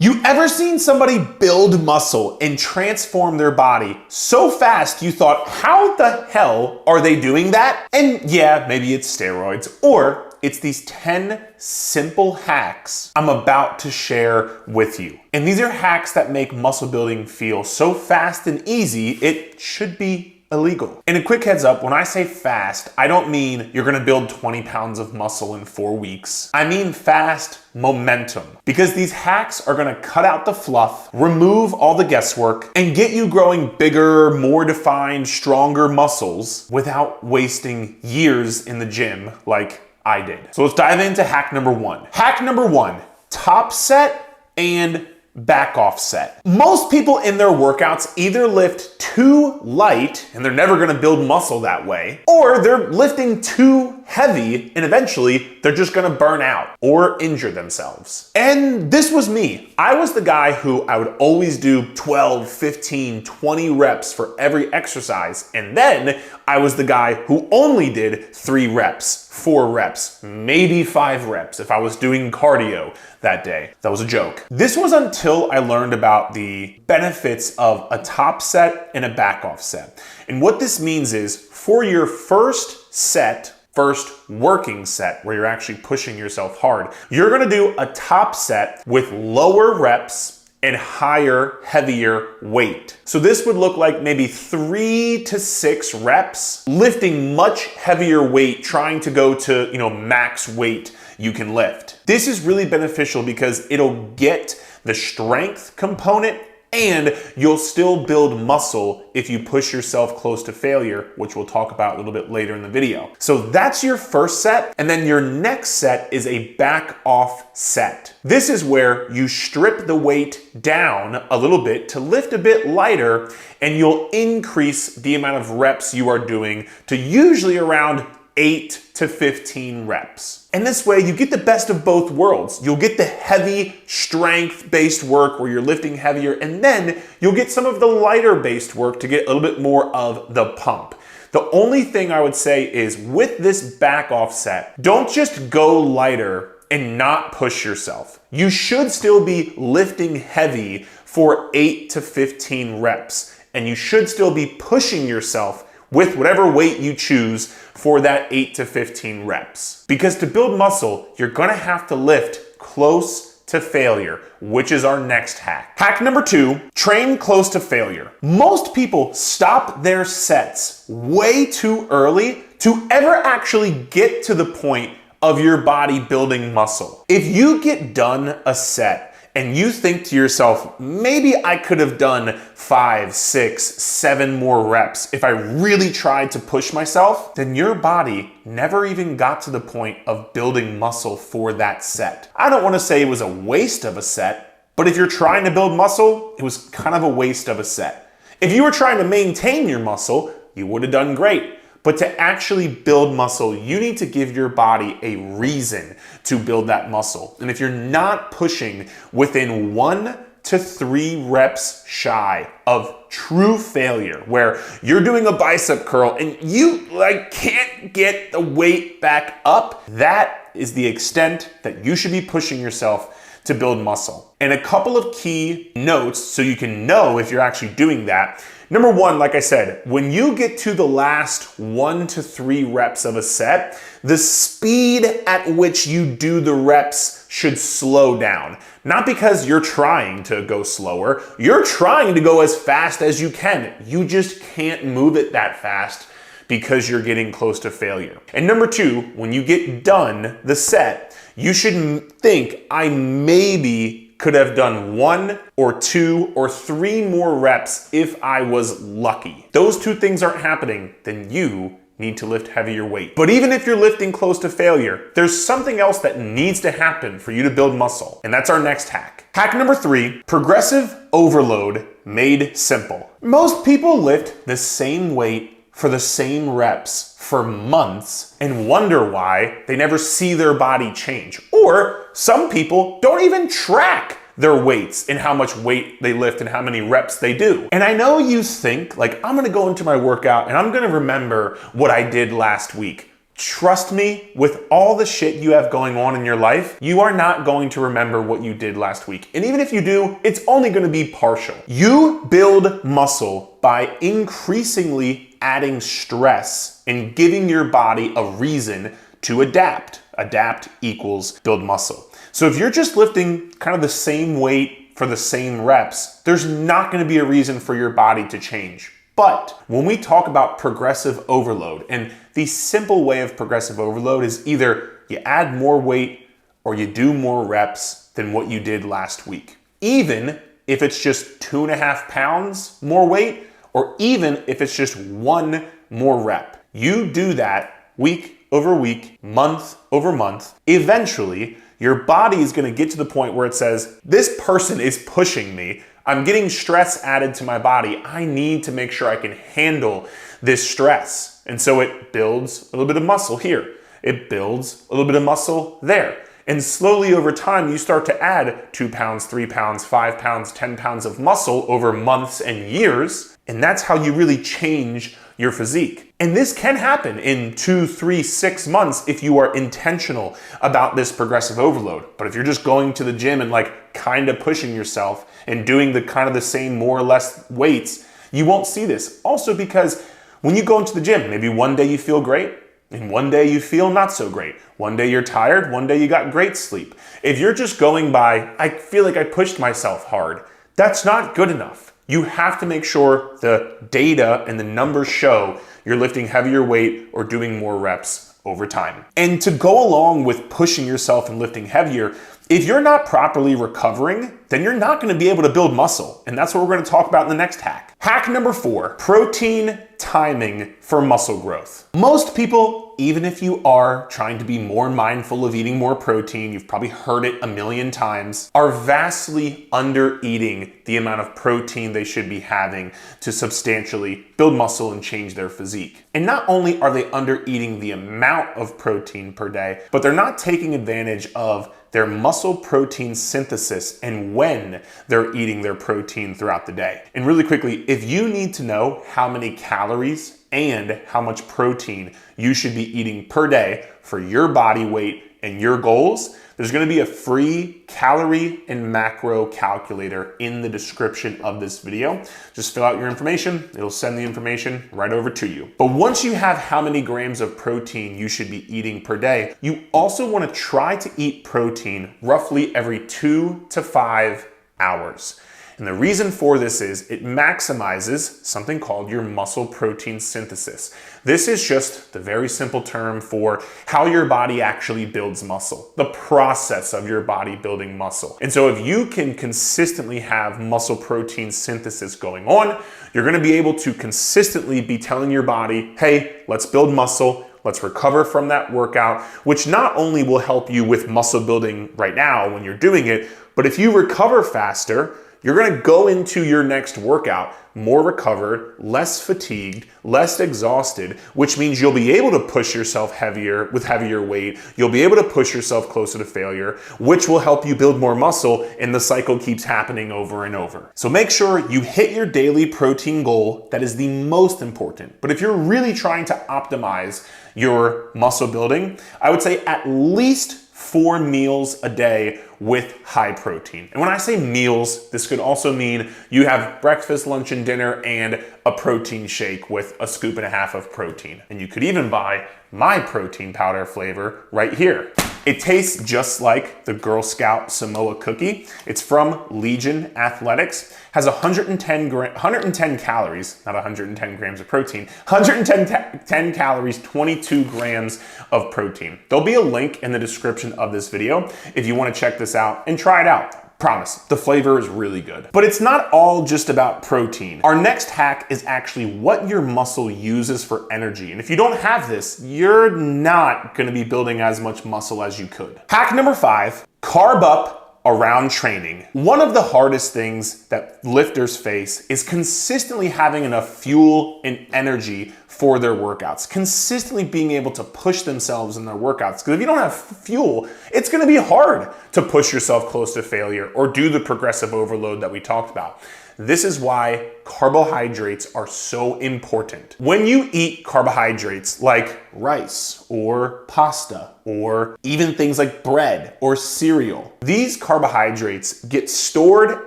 You ever seen somebody build muscle and transform their body so fast you thought, how the hell are they doing that? And yeah, maybe it's steroids, or it's these 10 simple hacks I'm about to share with you. And these are hacks that make muscle building feel so fast and easy, it should be illegal. And a quick heads up, when I say fast, I don't mean you're gonna build 20 pounds of muscle in 4 weeks. I mean fast momentum. Because these hacks are gonna cut out the fluff, remove all the guesswork, and get you growing bigger, more defined, stronger muscles without wasting years in the gym like I did. So let's dive into hack number 1. Hack number 1, top set and back off set. Most people in their workouts either lift too light, and they're never gonna build muscle that way, or they're lifting too heavy, and eventually they're just gonna burn out or injure themselves. And this was me. I was the guy who I would always do 12, 15, 20 reps for every exercise, and then I was the guy who only did 3 reps, 4 reps, maybe 5 reps if I was doing cardio that day. That was a joke. This was until I learned about the benefits of a top set and a back off set. And what this means is for your first set, first working set where you're actually pushing yourself hard, you're gonna do a top set with lower reps and higher, heavier weight. So this would look like maybe 3 to 6 reps, lifting much heavier weight, trying to go to, max weight you can lift. This is really beneficial because it'll get the strength component and you'll still build muscle if you push yourself close to failure, which we'll talk about a little bit later in the video. So that's your first set, and then your next set is a back off set. This is where you strip the weight down a little bit to lift a bit lighter, and you'll increase the amount of reps you are doing to usually around 8 to 15 reps. And this way you get the best of both worlds. You'll get the heavy strength-based work where you're lifting heavier, and then you'll get some of the lighter-based work to get a little bit more of the pump. The only thing I would say is with this back off set, don't just go lighter and not push yourself. You should still be lifting heavy for 8 to 15 reps, and you should still be pushing yourself with whatever weight you choose for that 8 to 15 reps. Because to build muscle, you're gonna have to lift close to failure, which is our next hack. Hack number 2, train close to failure. Most people stop their sets way too early to ever actually get to the point of your body building muscle. If you get done a set and you think to yourself, maybe I could have done 5, 6, 7 more reps if I really tried to push myself, then your body never even got to the point of building muscle for that set. I don't want to say it was a waste of a set, but if you're trying to build muscle, it was kind of a waste of a set. If you were trying to maintain your muscle, you would have done great. But to actually build muscle, you need to give your body a reason to build that muscle. And if you're not pushing within 1 to 3 reps shy of true failure, where you're doing a bicep curl and you can't get the weight back up, that is the extent that you should be pushing yourself to build muscle. And a couple of key notes so you can know if you're actually doing that. Number 1, like I said, when you get to the last 1 to 3 reps of a set, the speed at which you do the reps should slow down. Not because you're trying to go slower, you're trying to go as fast as you can. You just can't move it that fast because you're getting close to failure. And number 2, when you get done the set, you should think, I maybe could have done 1 or 2 or 3 more reps if I was lucky. Those 2 things aren't happening, then you need to lift heavier weight. But even if you're lifting close to failure, there's something else that needs to happen for you to build muscle, and that's our next hack. Hack number 3, progressive overload made simple. Most people lift the same weight for the same reps for months and wonder why they never see their body change. Or some people don't even track their weights and how much weight they lift and how many reps they do. And I know you think, I'm gonna go into my workout and I'm gonna remember what I did last week. Trust me, with all the shit you have going on in your life, you are not going to remember what you did last week. And even if you do, it's only going to be partial. You build muscle by increasingly adding stress and giving your body a reason to adapt. Adapt equals build muscle. So if you're just lifting kind of the same weight for the same reps, there's not going to be a reason for your body to change. But when we talk about progressive overload, and the simple way of progressive overload is either you add more weight or you do more reps than what you did last week. Even if it's just 2.5 pounds more weight, or even if it's just 1 more rep. You do that week over week, month over month. Eventually, your body is going to get to the point where it says, this person is pushing me. I'm getting stress added to my body. I need to make sure I can handle this stress. And so it builds a little bit of muscle here. It builds a little bit of muscle there. And slowly over time, you start to add 2 pounds, 3 pounds, 5 pounds, 10 pounds of muscle over months and years. And that's how you really change your physique. And this can happen in 2, 3, 6 months if you are intentional about this progressive overload. But if you're just going to the gym and like kind of pushing yourself and doing the kind of the same more or less weights, you won't see this. Also because when you go into the gym, maybe one day you feel great and one day you feel not so great. One day you're tired, one day you got great sleep. If you're just going by, I feel like I pushed myself hard, that's not good enough. You have to make sure the data and the numbers show you're lifting heavier weight or doing more reps over time. And to go along with pushing yourself and lifting heavier, if you're not properly recovering, then you're not going to be able to build muscle. And that's what we're going to talk about in the next hack. Hack number 4, protein timing for muscle growth. Most people, even if you are trying to be more mindful of eating more protein, you've probably heard it a million times, are vastly under eating the amount of protein they should be having to substantially build muscle and change their physique. And not only are they under eating the amount of protein per day, but they're not taking advantage of their muscle protein synthesis and when they're eating their protein throughout the day. And really quickly, if you need to know how many calories and how much protein you should be eating per day for your body weight and your goals, there's going to be a free calorie and macro calculator in the description of this video. Just fill out your information. It'll send the information right over to you. But once you have how many grams of protein you should be eating per day, you also want to try to eat protein roughly every 2 to 5 hours. And the reason for this is it maximizes something called your muscle protein synthesis. This is just the very simple term for how your body actually builds muscle, the process of your body building muscle. And so if you can consistently have muscle protein synthesis going on, you're going to be able to consistently be telling your body, hey, let's build muscle. Let's recover from that workout, which not only will help you with muscle building right now when you're doing it, but if you recover faster, you're going to go into your next workout more recovered, less fatigued, less exhausted, which means you'll be able to push yourself heavier with heavier weight. You'll be able to push yourself closer to failure, which will help you build more muscle, and the cycle keeps happening over and over. So make sure you hit your daily protein goal. That is the most important. But if you're really trying to optimize your muscle building, I would say at least 4 meals a day with high protein. And when I say meals, this could also mean you have breakfast, lunch, and dinner and a protein shake with a 1.5 scoops of protein. And you could even buy my protein powder flavor right here. It tastes just like the Girl Scout Samoa cookie. It's from Legion Athletics. Has 110 calories, not 110 grams of protein, 110 calories, 22 grams of protein. There'll be a link in the description of this video if you want to check this out and try it out. Promise, the flavor is really good. But it's not all just about protein. Our next hack is actually what your muscle uses for energy. And if you don't have this, you're not gonna be building as much muscle as you could. Hack number 5, carb up around training. One of the hardest things that lifters face is consistently having enough fuel and energy for their workouts, consistently being able to push themselves in their workouts. Because if you don't have fuel, it's going to be hard to push yourself close to failure or do the progressive overload that we talked about. This is why carbohydrates are so important. When you eat carbohydrates like rice or pasta or even things like bread or cereal, these carbohydrates get stored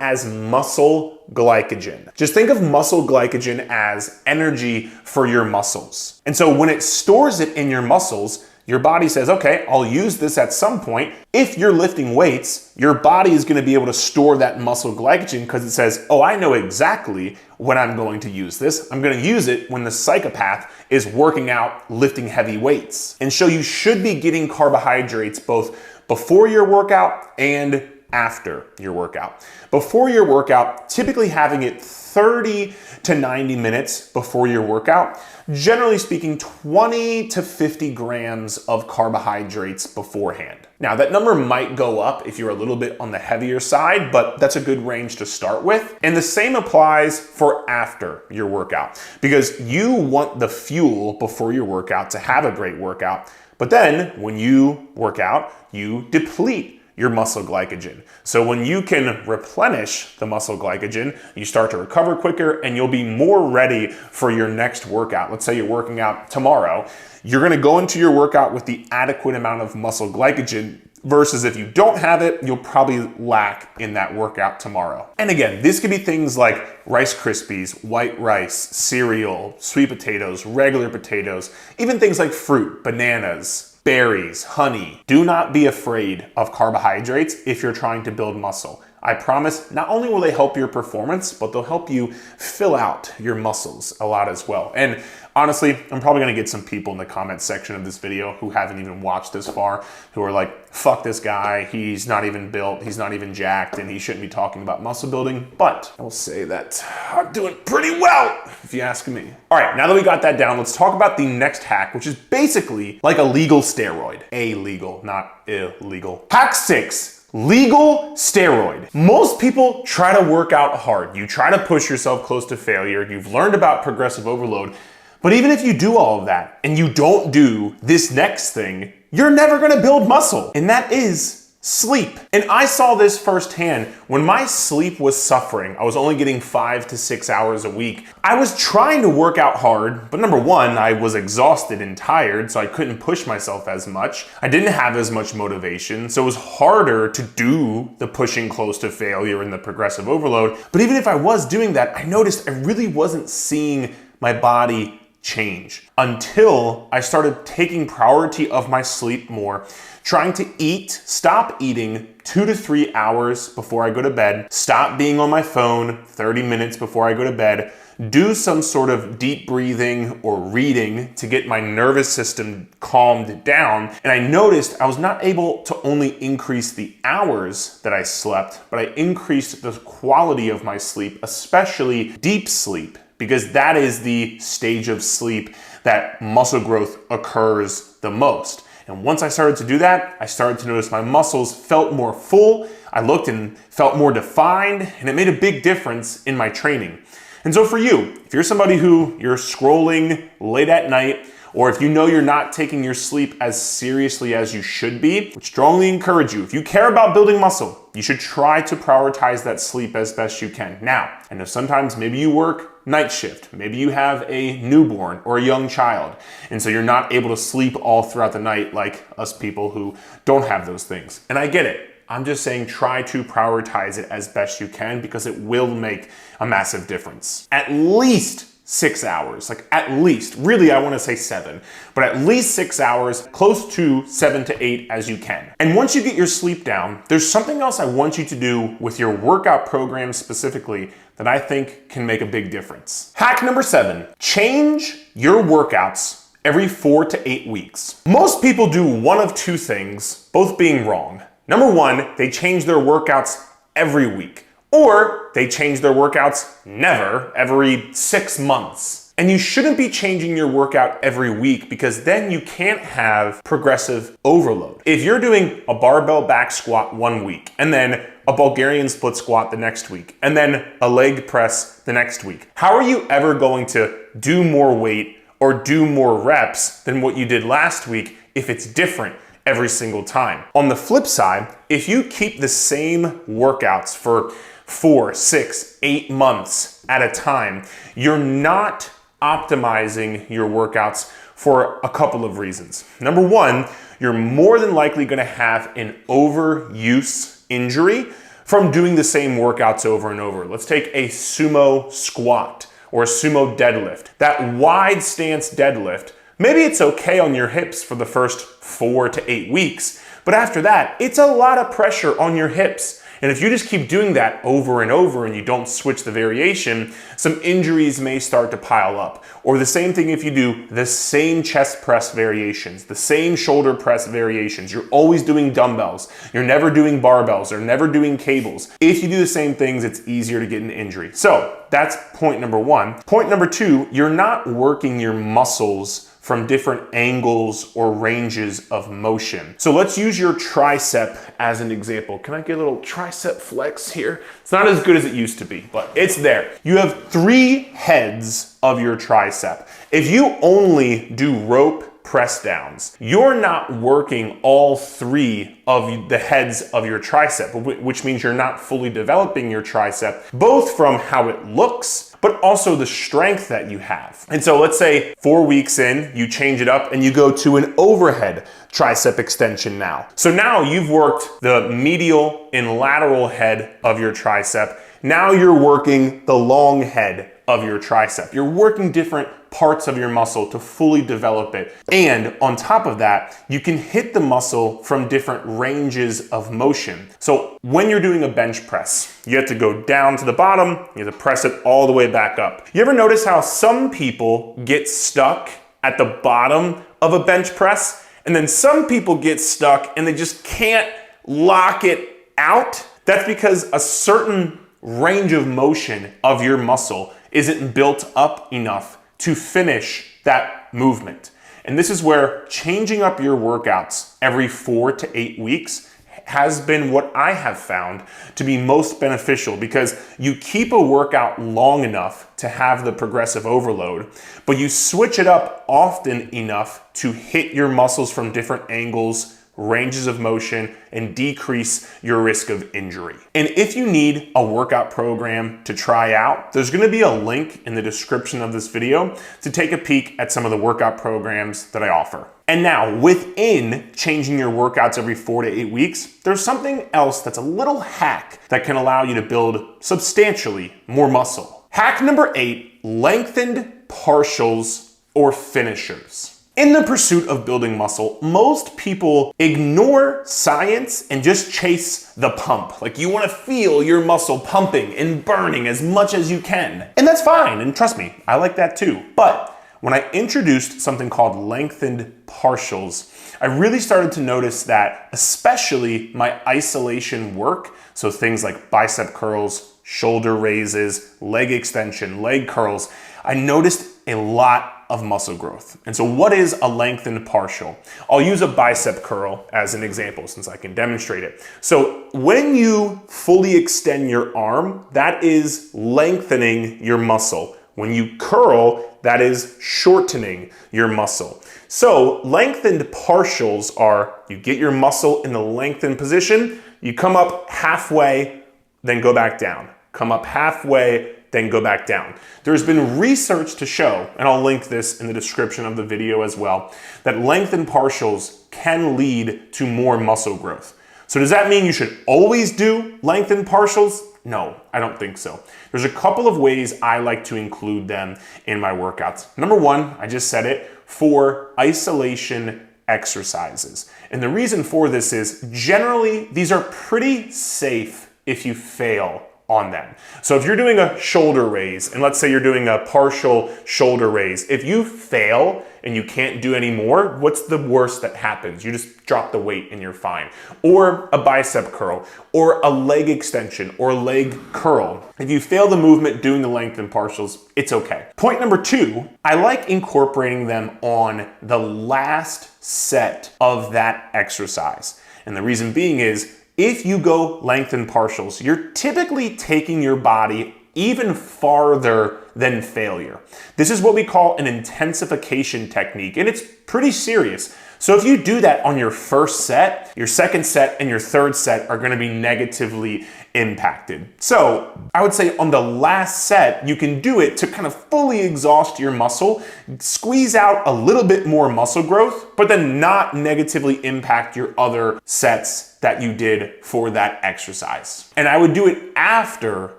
as muscle glycogen. Just think of muscle glycogen as energy for your muscles. And so when it stores it in your muscles, your body says, okay, I'll use this at some point. If you're lifting weights, your body is going to be able to store that muscle glycogen because it says, oh, I know exactly when I'm going to use this. I'm going to use it when the psychopath is working out, lifting heavy weights. And so you should be getting carbohydrates both before your workout and after your workout. Before your workout, typically having it 30 to 90 minutes before your workout, generally speaking, 20 to 50 grams of carbohydrates beforehand. Now, that number might go up if you're a little bit on the heavier side, but that's a good range to start with. And the same applies for after your workout, because you want the fuel before your workout to have a great workout. But then when you work out, you deplete your muscle glycogen. So when you can replenish the muscle glycogen, you start to recover quicker and you'll be more ready for your next workout. Let's say you're working out tomorrow. You're gonna go into your workout with the adequate amount of muscle glycogen versus if you don't have it, you'll probably lack in that workout tomorrow. And again, this could be things like Rice Krispies, white rice, cereal, sweet potatoes, regular potatoes, even things like fruit, bananas, berries, honey. Do not be afraid of carbohydrates if you're trying to build muscle. I promise, not only will they help your performance, but they'll help you fill out your muscles a lot as well. And honestly, I'm probably gonna get some people in the comments section of this video who haven't even watched this far, who are like, fuck this guy, he's not even built, he's not even jacked, and he shouldn't be talking about muscle building. But I will say that I'm doing pretty well, if you ask me. All right, now that we got that down, let's talk about the next hack, which is basically like a legal steroid. Illegal, not illegal. Hack 6. Legal steroid. Most people try to work out hard. You try to push yourself close to failure. You've learned about progressive overload. But even if you do all of that and you don't do this next thing, you're never gonna build muscle. And that is sleep. And I saw this firsthand. When my sleep was suffering, I was only getting 5 to 6 hours a week. I was trying to work out hard, but number one, I was exhausted and tired, so I couldn't push myself as much. I didn't have as much motivation, so it was harder to do the pushing close to failure and the progressive overload. But even if I was doing that, I noticed I really wasn't seeing my body change until I started taking priority of my sleep more, trying to stop eating 2 to 3 hours before I go to bed, stop being on my phone 30 minutes before I go to bed, do some sort of deep breathing or reading to get my nervous system calmed down. And I noticed I was not able to only increase the hours that I slept, but I increased the quality of my sleep, especially deep sleep, because that is the stage of sleep that muscle growth occurs the most. And once I started to do that, I started to notice my muscles felt more full, I looked and felt more defined, and it made a big difference in my training. And so for you, if you're somebody who you're scrolling late at night, or if you know you're not taking your sleep as seriously as you should be, I would strongly encourage you, if you care about building muscle, you should try to prioritize that sleep as best you can. Now, I know sometimes maybe you work night shift, maybe you have a newborn or a young child, and so you're not able to sleep all throughout the night like us people who don't have those things. And I get it. I'm just saying try to prioritize it as best you can because it will make a massive difference. At least 6 hours, like at least, really I wanna say 7, but at least 6 hours, close to 7 to 8 as you can. And once you get your sleep down, there's something else I want you to do with your workout program specifically that I think can make a big difference. Hack number 7, change your workouts every 4 to 8 weeks. Most people do one of two things, both being wrong. Number one, they change their workouts every week, or they change their workouts never, every 6 months. And you shouldn't be changing your workout every week because then you can't have progressive overload. If you're doing a barbell back squat one week, and then a Bulgarian split squat the next week, and then a leg press the next week, how are you ever going to do more weight or do more reps than what you did last week if it's different every single time? On the flip side, if you keep the same workouts for 4, 6, 8 months at a time, you're not optimizing your workouts for a couple of reasons. Number one, you're more than likely gonna have an overuse injury from doing the same workouts over and over. Let's take a sumo squat or a sumo deadlift. That wide stance deadlift, maybe it's okay on your hips for the first 4 to 8 weeks, but after that, it's a lot of pressure on your hips. And if you just keep doing that over and over and you don't switch the variation, some injuries may start to pile up. Or the same thing if you do the same chest press variations, the same shoulder press variations. You're always doing dumbbells. You're never doing barbells or never doing cables. If you do the same things, it's easier to get an injury. So that's point number one. Point number two, you're not working your muscles from different angles or ranges of motion. So let's use your tricep as an example. Can I get a little tricep flex here? It's not as good as it used to be, but it's there. You have 3 heads of your tricep. If you only do rope press downs, you're not working all 3 of the heads of your tricep, which means you're not fully developing your tricep, both from how it looks, but also the strength that you have. And so let's say 4 weeks in, you change it up and you go to an overhead tricep extension now. So now you've worked the medial and lateral head of your tricep. Now you're working the long head of your tricep. You're working different parts of your muscle to fully develop it. And on top of that, you can hit the muscle from different ranges of motion. So when you're doing a bench press, you have to go down to the bottom, you have to press it all the way back up. You ever notice how some people get stuck at the bottom of a bench press, and then some people get stuck and they just can't lock it out? That's because a certain range of motion of your muscle isn't built up enough to finish that movement. And this is where changing up your workouts every 4 to 8 weeks has been what I have found to be most beneficial, because you keep a workout long enough to have the progressive overload, but you switch it up often enough to hit your muscles from different angles, ranges of motion, and decrease your risk of injury. And if you need a workout program to try out, there's gonna be a link in the description of this video to take a peek at some of the workout programs that I offer. And now, within changing your workouts every 4 to 8 weeks, there's something else that's a little hack that can allow you to build substantially more muscle. Hack number 8, lengthened partials or finishers. In the pursuit of building muscle, most people ignore science and just chase the pump. Like, you want to feel your muscle pumping and burning as much as you can. And that's fine, and trust me, I like that too. But when I introduced something called lengthened partials, I really started to notice that, especially my isolation work, so things like bicep curls, shoulder raises, leg extension, leg curls, I noticed a lot of muscle growth. And so what is a lengthened partial? I'll use a bicep curl as an example since I can demonstrate it. So when you fully extend your arm, that is lengthening your muscle. When you curl, that is shortening your muscle. So lengthened partials are, you get your muscle in the lengthened position, you come up halfway, then go back down. Come up halfway, then go back down. There's been research to show, and I'll link this in the description of the video as well, that lengthened partials can lead to more muscle growth. So does that mean you should always do lengthened partials? No, I don't think so. There's a couple of ways I like to include them in my workouts. Number one, I just said it, for isolation exercises. And the reason for this is generally these are pretty safe if you fail on them. So if you're doing a shoulder raise, and let's say you're doing a partial shoulder raise, if you fail and you can't do any more, what's the worst that happens? You just drop the weight and you're fine. Or a bicep curl, or a leg extension, or leg curl. If you fail the movement doing the lengthened partials, it's okay. Point number two, I like incorporating them on the last set of that exercise. And the reason being is, if you go lengthened partials, you're typically taking your body even farther than failure. This is what we call an intensification technique, and it's pretty serious. So if you do that on your first set, your second set and your third set are gonna be negatively impacted. So I would say on the last set, you can do it to kind of fully exhaust your muscle, squeeze out a little bit more muscle growth, but then not negatively impact your other sets that you did for that exercise. And I would do it after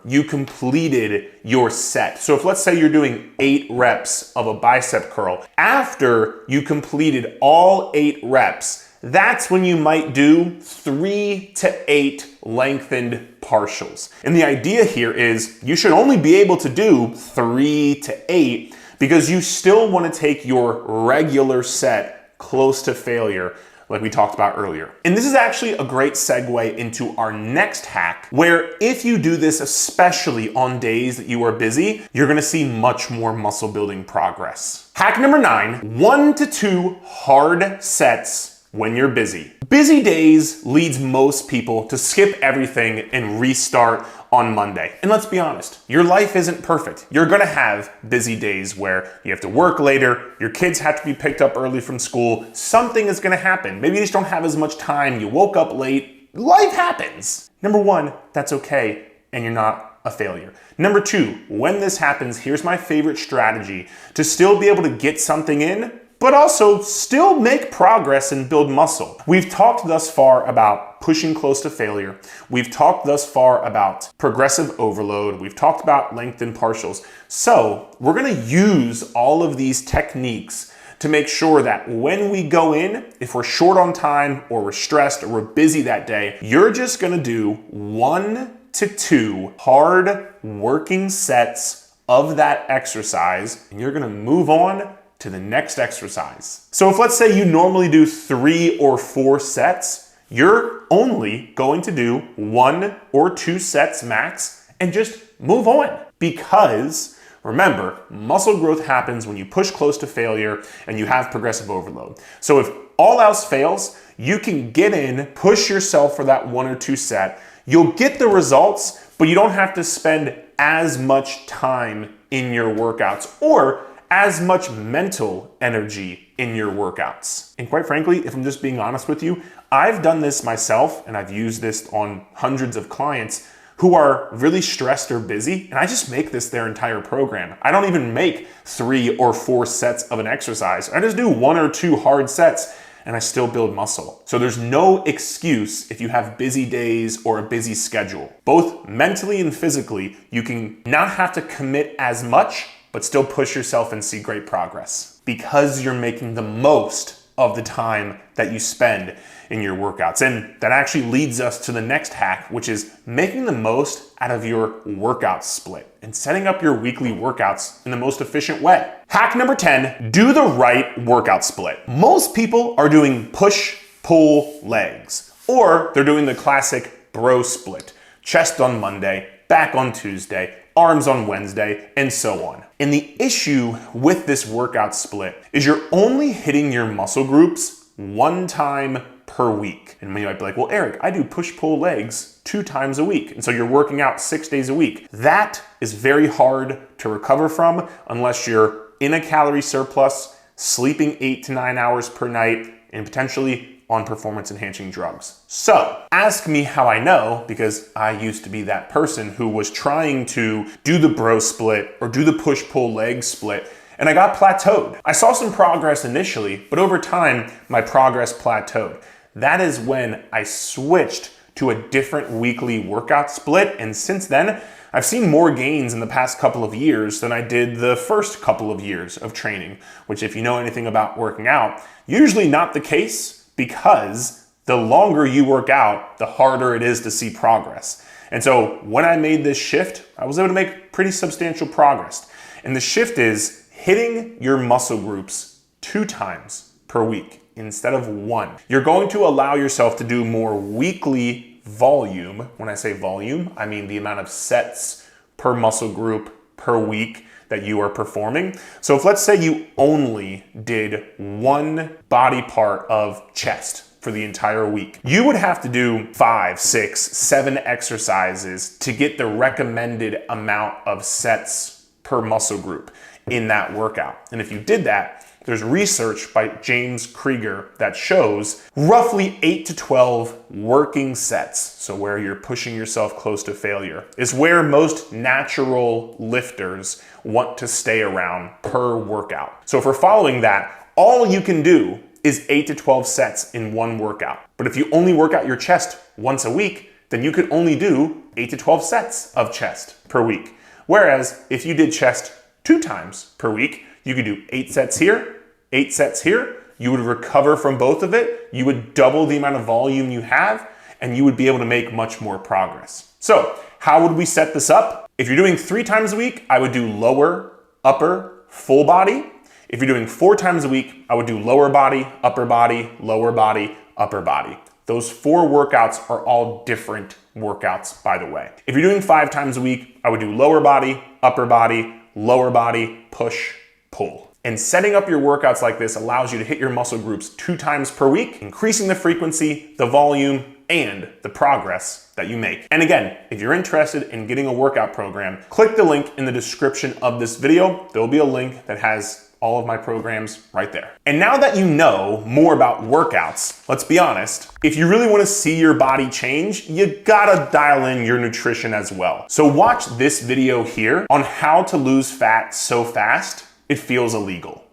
you completed your set. So if let's say you're doing 8 reps of a bicep curl, after you completed all 8 reps, that's when you might do 3 to 8 lengthened partials. And the idea here is you should only be able to do 3 to 8 because you still want to take your regular set close to failure, like we talked about earlier. And this is actually a great segue into our next hack, where if you do this, especially on days that you are busy, you're gonna see much more muscle building progress. Hack number 9, 1 to 2 hard sets when you're busy. Busy days leads most people to skip everything and restart on Monday. And let's be honest, your life isn't perfect. You're gonna have busy days where you have to work later, your kids have to be picked up early from school, something is gonna happen. Maybe you just don't have as much time, you woke up late, life happens. Number 1, that's okay, and you're not a failure. Number 2, when this happens, here's my favorite strategy to still be able to get something in, but also still make progress and build muscle. We've talked thus far about pushing close to failure. We've talked thus far about progressive overload. We've talked about lengthened partials. So we're gonna use all of these techniques to make sure that when we go in, if we're short on time or we're stressed or we're busy that day, you're just gonna do 1 to 2 hard working sets of that exercise, and you're gonna move on to the next exercise. So if let's say you normally do 3 or 4 sets, you're only going to do 1 or 2 sets max and just move on. Because remember, muscle growth happens when you push close to failure and you have progressive overload. So if all else fails, you can get in, push yourself for that 1 or 2 set. You'll get the results, but you don't have to spend as much time in your workouts or as much mental energy in your workouts. And quite frankly, if I'm just being honest with you, I've done this myself and I've used this on hundreds of clients who are really stressed or busy, and I just make this their entire program. I don't even make 3 or 4 sets of an exercise. I just do 1 or 2 hard sets and I still build muscle. So there's no excuse if you have busy days or a busy schedule. Both mentally and physically, you can not have to commit as much but still push yourself and see great progress because you're making the most of the time that you spend in your workouts. And that actually leads us to the next hack, which is making the most out of your workout split and setting up your weekly workouts in the most efficient way. Hack number 10, do the right workout split. Most people are doing push, pull, legs, or they're doing the classic bro split, chest on Monday, back on Tuesday, arms on Wednesday, and so on. And the issue with this workout split is you're only hitting your muscle groups 1 time per week. And you might be like, well, Eric, I do push-pull legs 2 times a week. And so you're working out 6 days a week. That is very hard to recover from unless you're in a calorie surplus, sleeping 8 to 9 hours per night, and potentially on performance-enhancing drugs. So ask me how I know, because I used to be that person who was trying to do the bro split or do the push-pull leg split, and I got plateaued. I saw some progress initially, but over time, my progress plateaued. That is when I switched to a different weekly workout split, and since then, I've seen more gains in the past couple of years than I did the first couple of years of training, which if you know anything about working out, usually not the case, because the longer you work out, the harder it is to see progress. And so when I made this shift, I was able to make pretty substantial progress. And the shift is hitting your muscle groups 2 times per week instead of 1. You're going to allow yourself to do more weekly volume. When I say volume, I mean the amount of sets per muscle group per week that you are performing. So if let's say you only did 1 body part of chest for the entire week, you would have to do 5, 6, 7 exercises to get the recommended amount of sets per muscle group in that workout. And if you did that, There's research by James Krieger that shows roughly 8 to 12 working sets, so where you're pushing yourself close to failure, is where most natural lifters want to stay around per workout. So if we're following that, all you can do is 8 to 12 sets in one workout. But if you only work out your chest once a week, then you could only do 8 to 12 sets of chest per week. Whereas if you did chest 2 times per week, you could do 8 sets here, 8 sets here. You would recover from both of it. You would double the amount of volume you have, and you would be able to make much more progress. So how would we set this up? If you're doing 3 times a week, I would do lower, upper, full body. If you're doing 4 times a week, I would do lower body, upper body, lower body, upper body. Those 4 workouts are all different workouts, by the way. If you're doing 5 times a week, I would do lower body, upper body, lower body, push, pull. And setting up your workouts like this allows you to hit your muscle groups 2 times per week, increasing the frequency, the volume, and the progress that you make. And again, if you're interested in getting a workout program, click the link in the description of this video. There'll be a link that has all of my programs right there. And now that you know more about workouts, let's be honest, if you really want to see your body change, you gotta dial in your nutrition as well. So watch this video here on how to lose fat so fast it feels illegal.